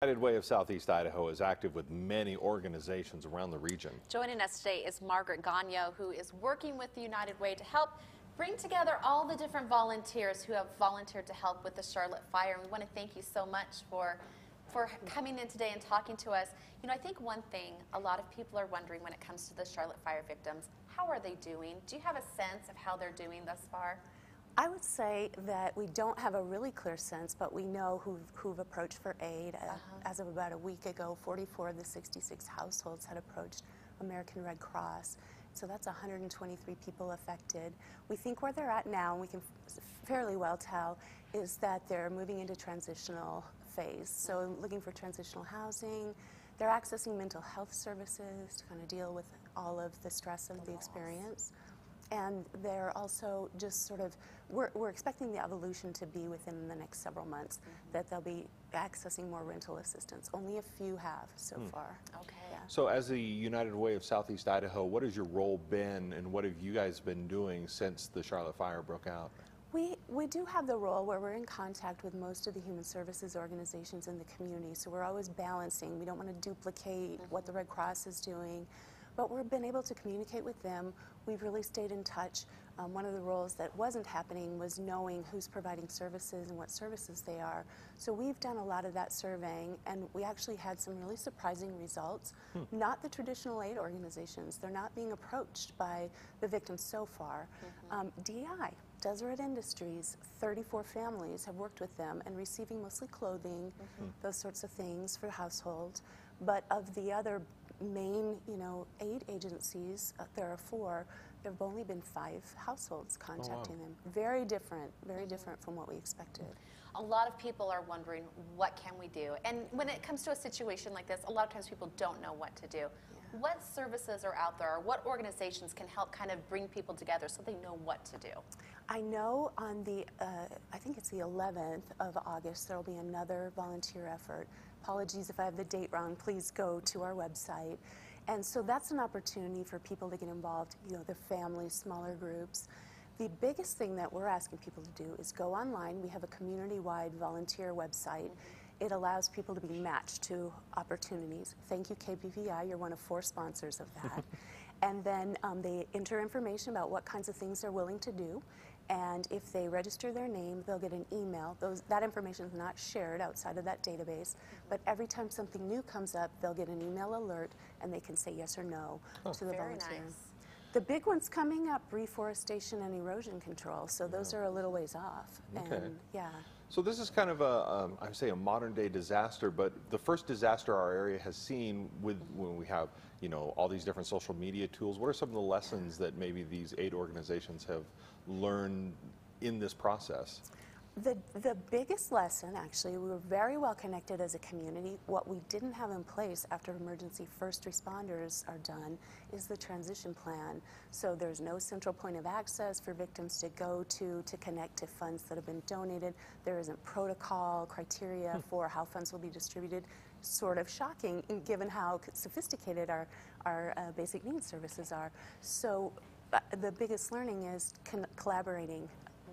United Way of Southeast Idaho is active with many organizations around the region. Joining us today is Margaret Gagno, who is working with the United Way to help bring together all the different volunteers who have volunteered to help with the Charlotte fire. And we want to thank you so much for coming in today and talking to us. You know, I think one thing a lot of people are wondering when it comes to the Charlotte fire victims, how are they doing? Do you have a sense of how they're doing thus far? I would say that we don't have a really clear sense, but we know who've approached for aid. As of about a week ago, 44 of the 66 households had approached American Red Cross. So that's 123 people affected. We think where they're at now, and we can fairly well tell, is that they're moving into transitional phase. So looking for transitional housing. They're accessing mental health services to kind of deal with all of the stress of the experience. And they're also just sort of, we're expecting the evolution to be within the next several months, that they'll be accessing more rental assistance. Only a few have so far. Okay. Yeah. So as the United Way of Southeast Idaho, what has your role been and what have you guys been doing since the Charlotte fire broke out? We do have the role where we're in contact with most of the human services organizations in the community, so we're always balancing. We don't want to duplicate what the Red Cross is doing, but we've been able to communicate with them. We've really stayed in touch. One of the roles that wasn't happening was knowing who's providing services and what services they are. So we've done a lot of that surveying, and we actually had some really surprising results. Not the traditional aid organizations. They're not being approached by the victims so far. DEI, Deseret Industries, 34 families have worked with them and receiving mostly clothing, those sorts of things for households. But of the other main, aid agencies, there are 4. There have only been 5 households contacting them. Very different from what we expected. A lot of people are wondering, what can we do? And when it comes to a situation like this, a lot of times people don't know what to do. Yeah. What services are out there, or what organizations can help kind of bring people together so they know what to do? I know on the, I think it's the 11th of August, there will be another volunteer effort. Apologies if I have the date wrong, please go to our website. And so that's an opportunity for people to get involved, their families, smaller groups. The biggest thing that we're asking people to do is go online. We have a community-wide volunteer website. It allows people to be matched to opportunities. Thank you, KPVI. You're one of 4 sponsors of that. And then they enter information about what kinds of things they're willing to do. And if they register their name, they'll get an email. That information is not shared outside of that database. But every time something new comes up, they'll get an email alert, and they can say yes or no to the volunteer. Nice. The big ones coming up, reforestation and erosion control. So those are a little ways off. Okay. And, yeah. So this is kind of I would say a modern day disaster, but the first disaster our area has seen when we have, all these different social media tools. What are some of the lessons that maybe these aid organizations have learned in this process? The biggest lesson, actually, we were very well connected as a community. What we didn't have in place after emergency first responders are done is the transition plan. So there's no central point of access for victims to go to connect to funds that have been donated. There isn't protocol, criteria for how funds will be distributed. Sort of shocking given how sophisticated our basic needs services are. So the biggest learning is collaborating.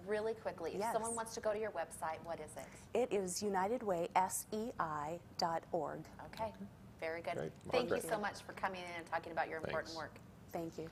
Really quickly, if someone wants to go to your website, what is it? It is unitedwaysei.org. Okay, very good. Great. Thank you so much for coming in and talking about your important work. Thank you.